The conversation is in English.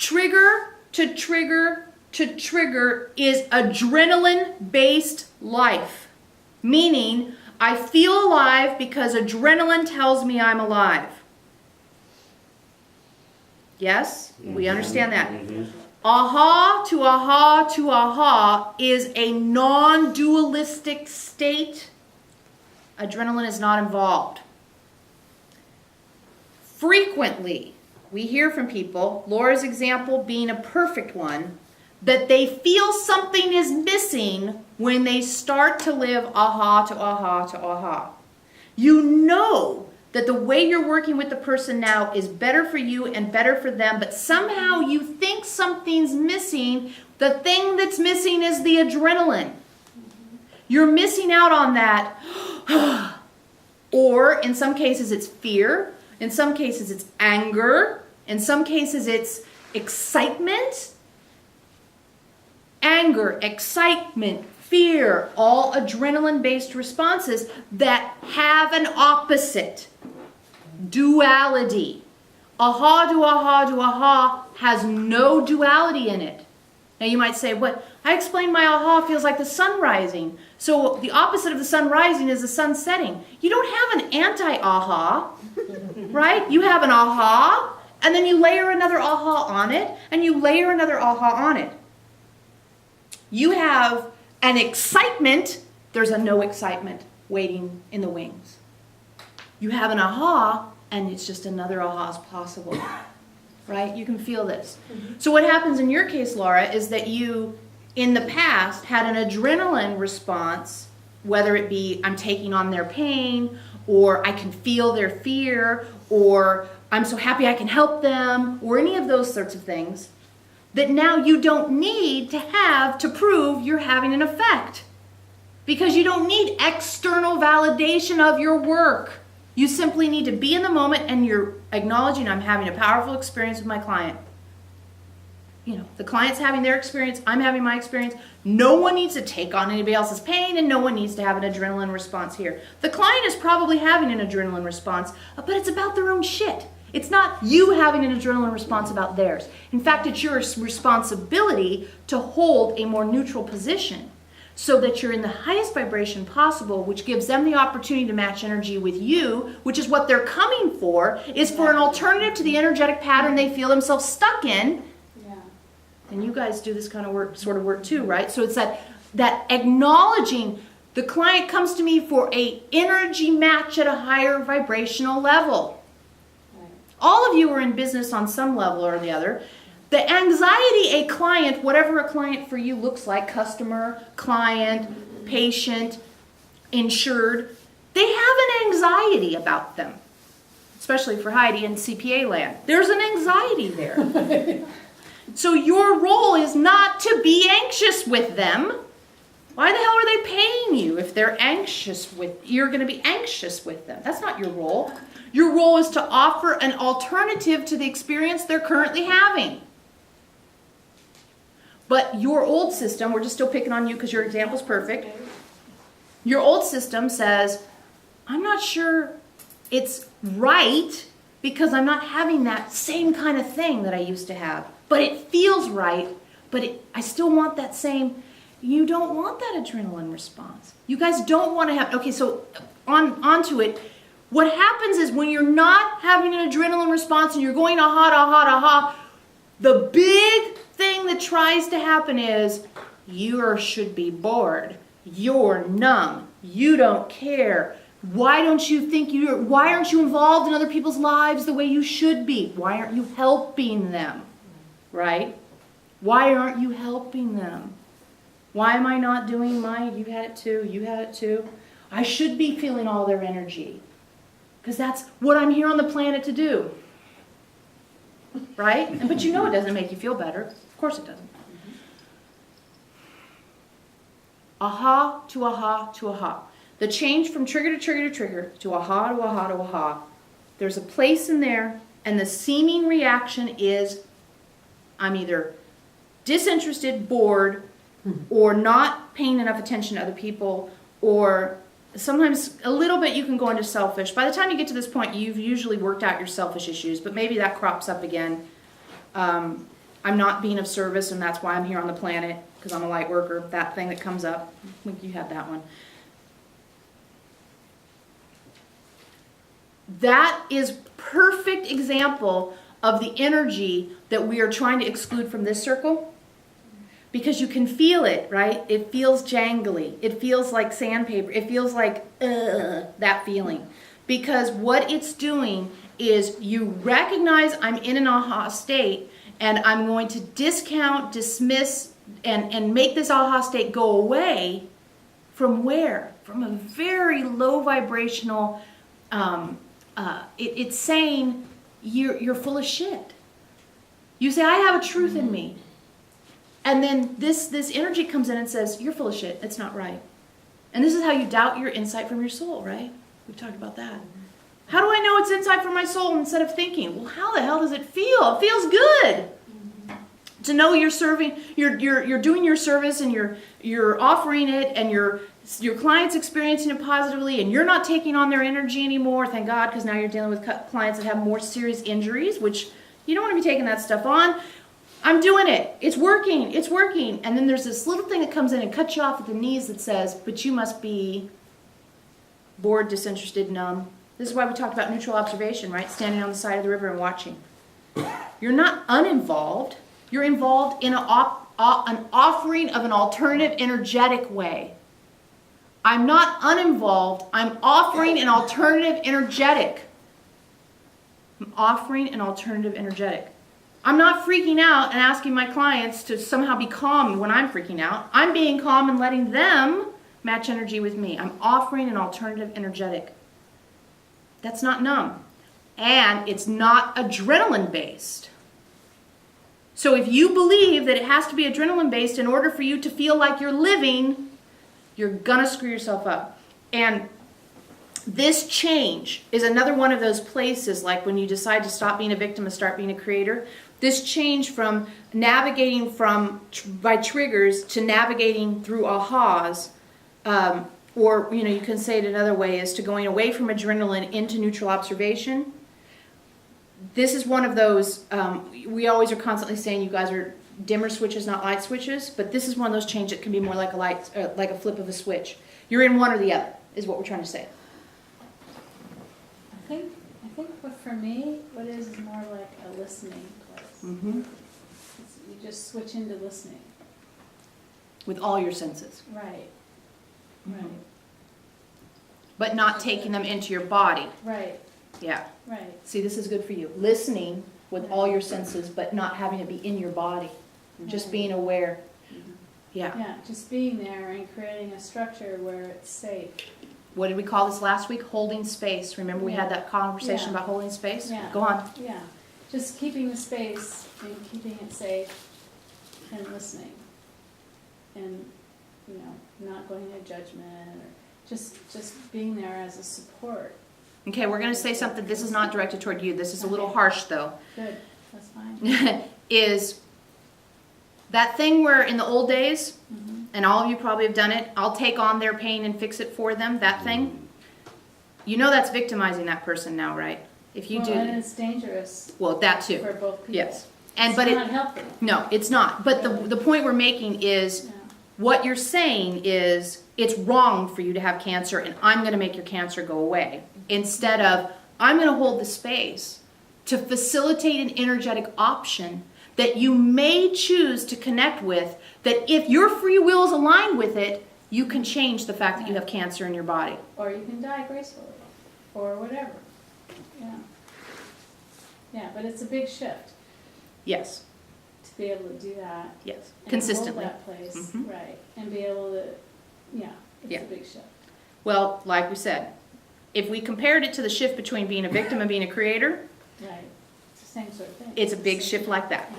Trigger to trigger to trigger is adrenaline-based life. Meaning, I feel alive because adrenaline tells me I'm alive. Yes? We understand that. Aha to aha to aha is a non-dualistic state. Adrenaline is not involved. Frequently, we hear from people, Laura's example being a perfect one, that they feel something is missing when they start to live aha to aha to aha. You know that the way you're working with the person now is better for you and better for them, but somehow you think something's missing. The thing that's missing is the adrenaline. You're missing out on that. Or in some cases it's fear. In some cases it's anger. In some cases it's excitement. Anger, excitement, fear, all adrenaline-based responses that have an opposite. Duality. Aha to aha to aha has no duality in it. Now you might say, what? I explained my aha feels like the sun rising. So the opposite of the sun rising is the sun setting. You don't have an anti-aha, right? You have an aha, and then you layer another aha on it, and you layer another aha on it. You have an excitement, there's a no excitement waiting in the wings. You have an aha, and it's just another aha is possible, right? You can feel this. So what happens in your case, Laura, is that you, in the past, had an adrenaline response, whether it be I'm taking on their pain, or I can feel their fear, or I'm so happy I can help them, or any of those sorts of things, that now you don't need to have to prove you're having an effect. Because you don't need external validation of your work. You simply need to be in the moment and you're acknowledging I'm having a powerful experience with my client. You know, the client's having their experience, I'm having my experience. No one needs to take on anybody else's pain and no one needs to have an adrenaline response here. The client is probably having an adrenaline response, but it's about their own shit. It's not you having an adrenaline response about theirs. In fact, it's your responsibility to hold a more neutral position so that you're in the highest vibration possible, which gives them the opportunity to match energy with you, which is what they're coming for, is for an alternative to the energetic pattern they feel themselves stuck in. Yeah. And you guys do this kind of work, sort of work too, right? So it's that acknowledging the client comes to me for an energy match at a higher vibrational level. All of you are in business on some level or the other. The anxiety a client, whatever a client for you looks like, customer, client, patient, insured, they have an anxiety about them, especially for Heidi in CPA land. There's an anxiety there. So your role is not to be anxious with them. Why the hell are they paying you if they're anxious with, you're going to be anxious with them? That's not your role. Your role is to offer an alternative to the experience they're currently having. But your old system, we're just still picking on you because your example's perfect. Your old system says, I'm not sure it's right because I'm not having that same kind of thing that I used to have. But it feels right, but I still want that same. You don't want that adrenaline response. You guys don't want to have, okay, so onto it. What happens is when you're not having an adrenaline response and you're going aha, aha, aha, the big thing that tries to happen is you should be bored. You're numb. You don't care. Why aren't you involved in other people's lives the way you should be? Why aren't you helping them? Right? Why aren't you helping them? Why am I not doing mine? You had it too. You had it too. I should be feeling all their energy. Because that's what I'm here on the planet to do. Right? But you know it doesn't make you feel better. Of course it doesn't. Aha to aha to aha. The change from trigger to trigger to trigger to aha to aha to aha. There's a place in there, and the seeming reaction is I'm either disinterested, bored, or not paying enough attention to other people, or sometimes a little bit you can go into selfish. By the time you get to this point, you've usually worked out your selfish issues, but maybe that crops up again. I'm not being of service, and that's why I'm here on the planet, because I'm a light worker. That thing that comes up, I think you had that one. That is perfect example of the energy that we are trying to exclude from this circle, because you can feel it, right? It feels jangly. It feels like sandpaper. It feels like that feeling. Because what it's doing is you recognize I'm in an aha state, and I'm going to discount, dismiss, and make this aha state go away from where? From a very low vibrational, it's saying you're full of shit. You say, I have a truth in me. And then this energy comes in and says, you're full of shit. It's not right. And this is how you doubt your insight from your soul, right? We've talked about that. How do I know it's insight from my soul instead of thinking? Well, how the hell does it feel? It feels good. To know you're serving, you're doing your service, and you're offering it, and your client's experiencing it positively, and you're not taking on their energy anymore. Thank God, because now you're dealing with clients that have more serious injuries, which you don't want to be taking that stuff on. I'm doing it. It's working. It's working. And then there's this little thing that comes in and cuts you off at the knees that says, but you must be bored, disinterested, numb. This is why we talked about neutral observation, right? Standing on the side of the river and watching. You're not uninvolved. You're involved in an offering of an alternative energetic way. I'm not uninvolved. I'm offering an alternative energetic. I'm offering an alternative energetic. I'm not freaking out and asking my clients to somehow be calm when I'm freaking out. I'm being calm and letting them match energy with me. I'm offering an alternative energetic. That's not numb. And it's not adrenaline based. So if you believe that it has to be adrenaline based in order for you to feel like you're living, you're gonna screw yourself up. And this change is another one of those places, like when you decide to stop being a victim and start being a creator. This change from navigating by triggers to navigating through ahas, or you can say it another way, is to going away from adrenaline into neutral observation. This is one of those, we always are constantly saying you guys are dimmer switches, not light switches, but this is one of those changes that can be more like like a flip of a switch. You're in one or the other, is what we're trying to say. I think what for me, what is more like a listening place. Mm-hmm. You just switch into listening. With all your senses. Right. Mm-hmm. Right. But not taking them into your body. Right. Yeah. Right. See, this is good for you. Listening with all your senses, but not having it be in your body. Just being aware. Mm-hmm. Yeah. Yeah, just being there and creating a structure where it's safe. What did we call this last week? Holding space. Remember we had that conversation Yeah. about holding space? Yeah. Go on. Yeah. Just keeping the space and keeping it safe and listening. And, not going into judgment, or just being there as a support. Okay, we're going to say something. This is not directed toward you. This is a little harsh, though. Good. That's fine. Is that thing where in the old days, Mm-hmm. and all of you probably have done it, I'll take on their pain and fix it for them, that thing? You know that's victimizing that person now, right? If you do, and it's dangerous. well, that too. For both people. Yes. It's not healthy. No, it's not. But the point we're making is, Yeah. what you're saying is, it's wrong for you to have cancer, and I'm going to make your cancer go away. Instead of, I'm going to hold the space to facilitate an energetic option that you may choose to connect with, that if your free will is aligned with it, you can change the fact that you have cancer in your body. Or you can die gracefully. Or whatever. Yeah. Yeah, but it's a big shift Yes. to be able to do that. Yes. And Consistently. hold that place, Mhm. right. And be able to, it's a big shift. Well, like we said, if we compared it to the shift between being a victim and being a creator, Right. It's the same sort of thing. it's a big Same shift thing. like that. Yeah.